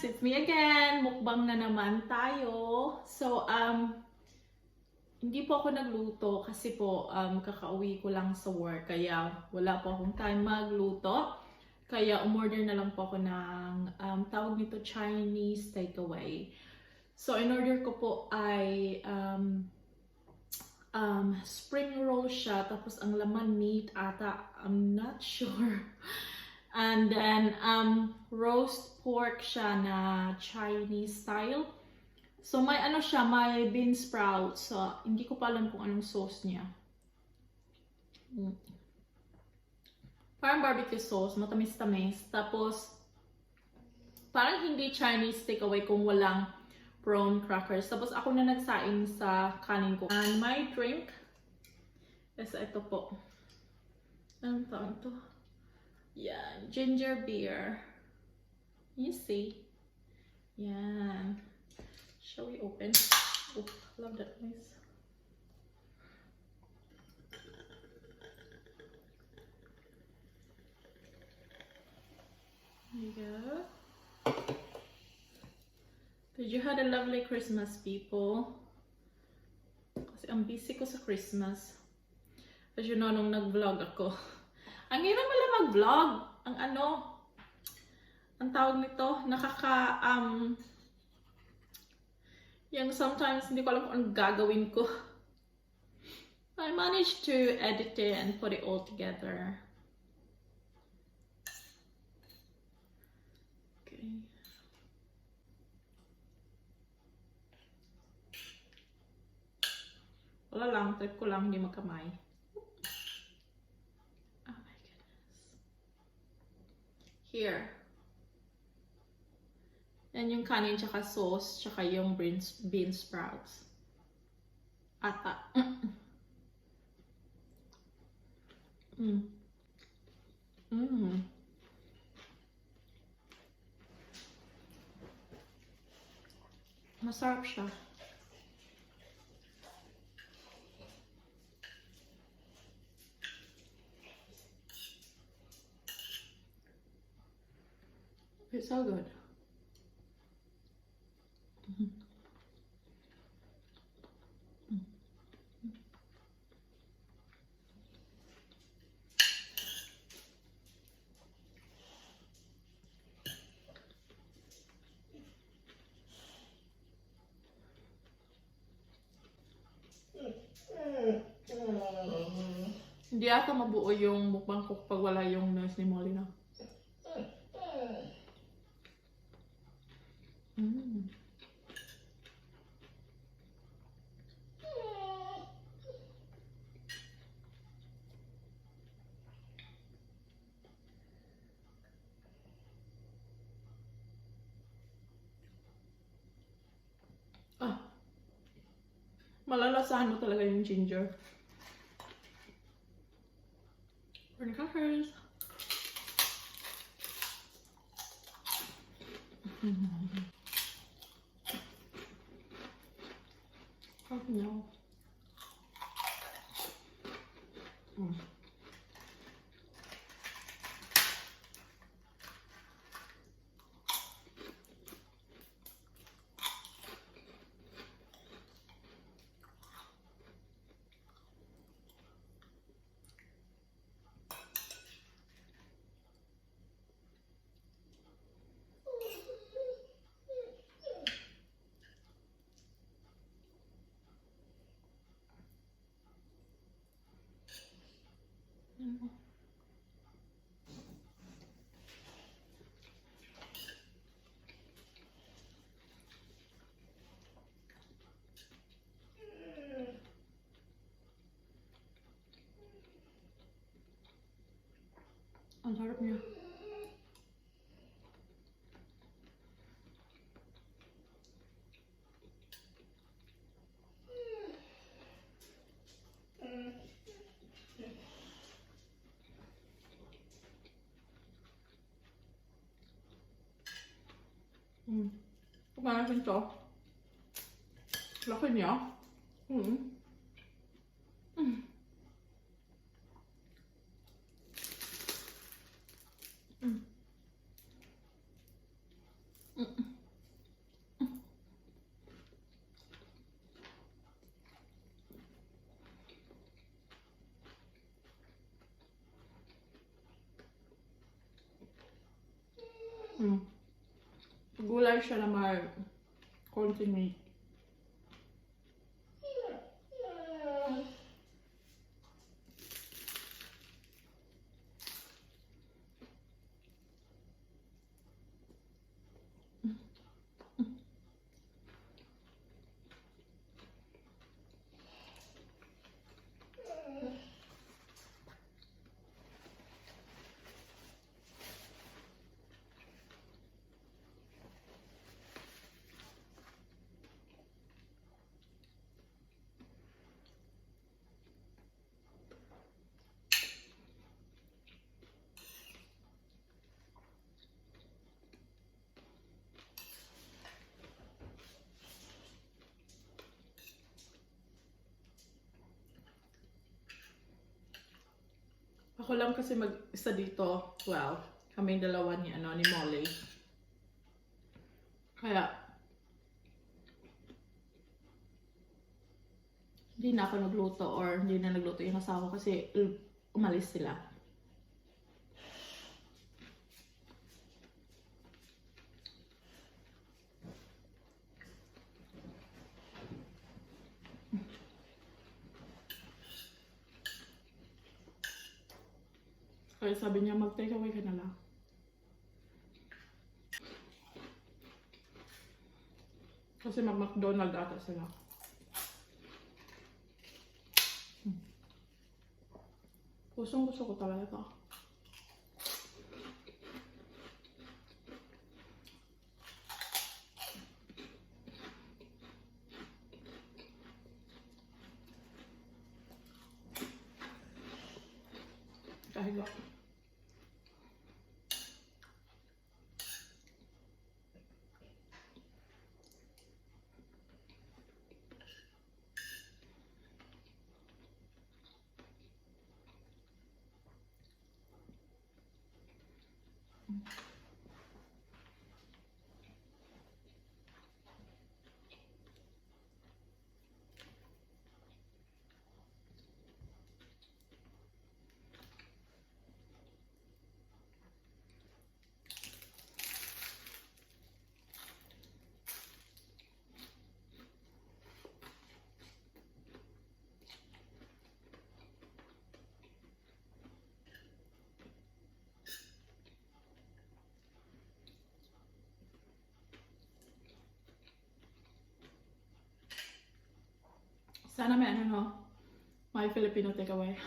guys! It's me again! Mukbang na naman tayo. So, hindi po ako nagluto kasi po kakauwi ko lang sa work. Kaya wala po akong time magluto. Kaya umorder na lang po ako ng tawag nito Chinese takeaway. So, in order ko po ay spring roll siya. Tapos ang laman meat ata. I'm not sure. And then, roast pork siya na Chinese style. So, may ano siya, may bean sprouts. So, hindi ko pa alam kung anong sauce niya. Parang barbecue sauce, matamis-tamis. Tapos, parang hindi Chinese takeaway kung walang prawn crackers. Tapos, ako na nagsaing sa kanin ko. And my drink is ito po. Anong tawag ito? Yan, ginger beer. You see? Yan. Shall we open? Oh, love that noise. There you go. Did you have a lovely Christmas, people? Kasi ang busy ko sa Christmas. As you know, nung nag-vlog ako. Ang hirap pala mag-vlog. Ang tawag nito, yung sometimes hindi ko alam kung anong gagawin ko. I managed to edit it and put it all together. Okay. Wala lang, trip ko lang, hindi magkamay. Here. Yan yung kanin tsaka sauce, tsaka yung bean sprouts. Ata. Masarap siya. It's so good. Hindi ata mabuo yung mukbang ko pag wala yung nurse ni Molly na. Malalasahan mo talaga yung ginger. Burn crackers. Oh no. Ang sarap niya. Kumain ito. Laki niya. Mm. Gulay siya na may konting meat. Ako lang kasi mag-isa dito. Well, kaming dalawa ni Molly. Kaya hindi na ako nagluto or hindi na nagluto yung asawa kasi umalis sila. Kaya sabi niya, mag-take away ka na lang. Kasi mag-McDonald ata sila. Gustong gusto ko talaga ito. Kahiga. Sana may may Filipino takeaway.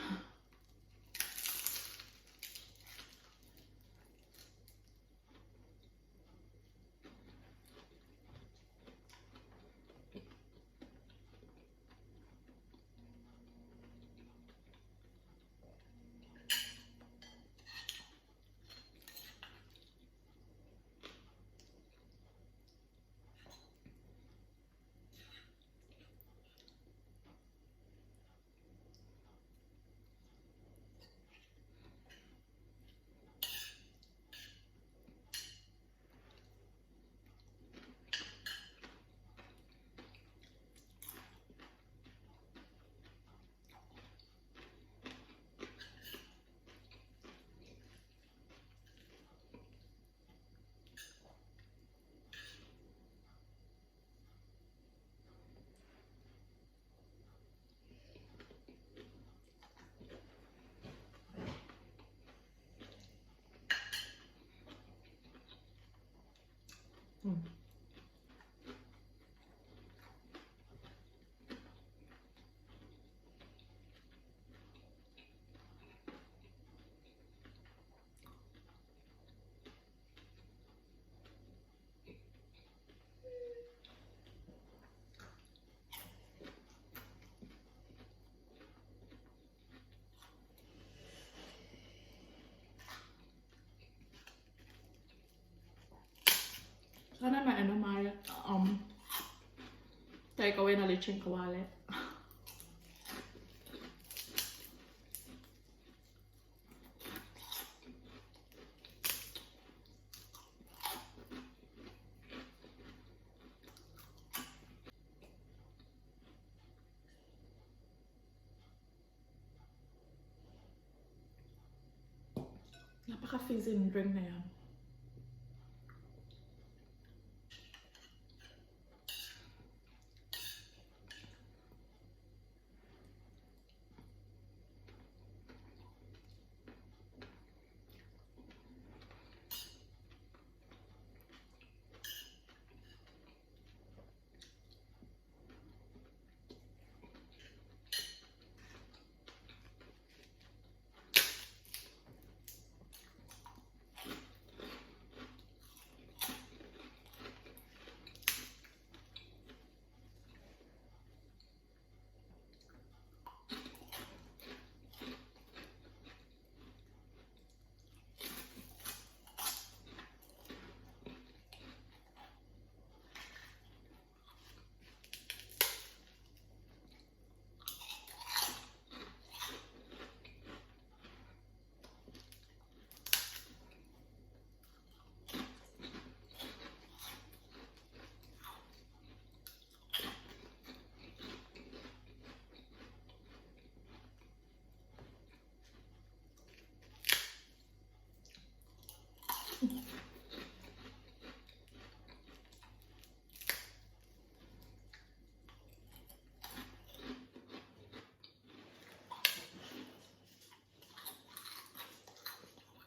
Sana may may takeaway na lecheng kawali. Napaka-fizzy ng drink na yan.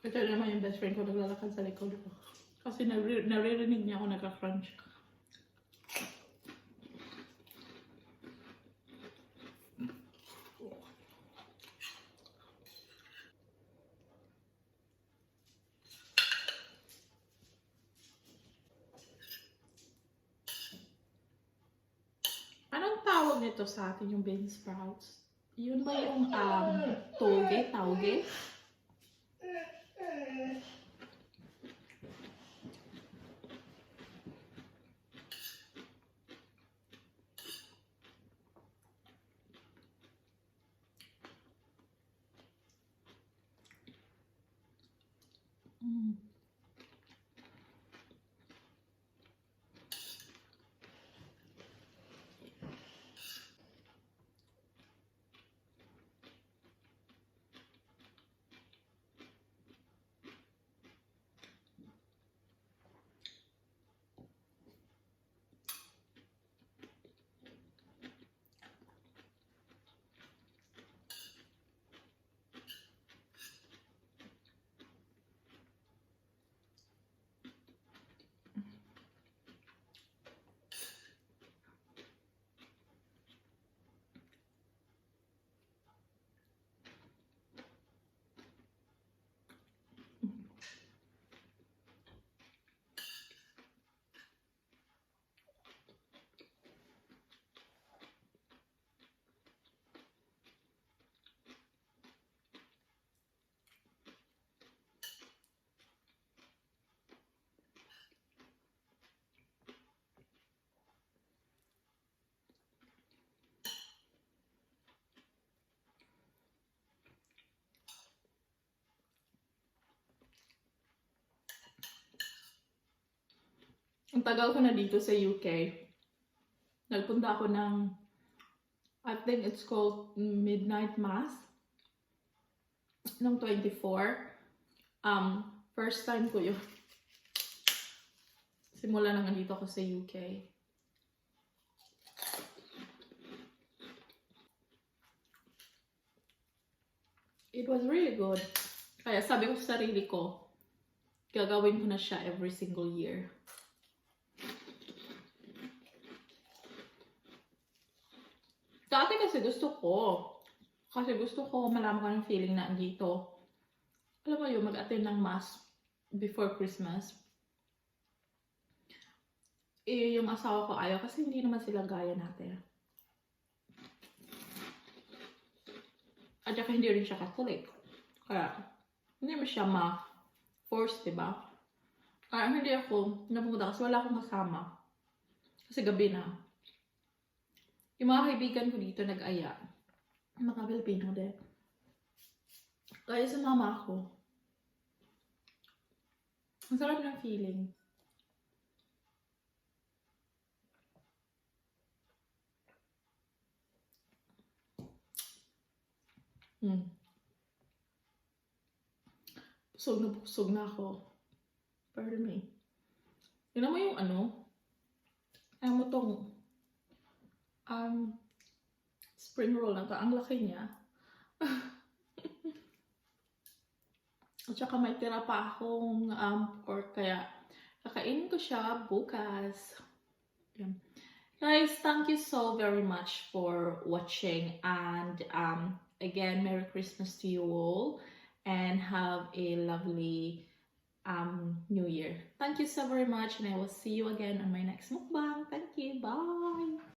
Ito naman yung best friend ko naglalakad sa likod ko. Kasi naririnig niya ako nagka-crunch. Anong tawag nito sa atin yung bean sprouts? Yun ba yung toge, tauge? Mm. Ang tagal ko na dito sa UK. Nagpunta ako ng, I think it's called Midnight Mass, ng 24. First time ko yun. Simula nang nandito ako sa UK. It was really good. Kaya sabi ko sa sarili ko, gagawin ko na siya every single year. Dati kasi gusto ko malaman ko ng feeling na andito. Alam mo yun, mag-attend ng mass before Christmas. Yung asawa ko ayaw kasi hindi naman sila gaya natin. At saka hindi rin siya Catholic. Kaya, hindi mo siya ma-force, diba? Kaya hindi ako napumunta kasi wala akong kasama. Kasi gabi na. Yung mga kaibigan ko dito nag-aya. Mga Pilipino din. Kaya sa mama ko, ang sarap ng feeling. Busog na ako. Pardon me. Tignan mo yung ayaw mo tong spring roll na to. Ang laki niya. At saka may tira pa akong pork, kaya kakainin ko siya bukas. Yan. Guys, thank you so very much for watching, and again, Merry Christmas to you all, and have a lovely New Year. Thank you so very much, and I will see you again on my next mukbang. Thank you. Bye.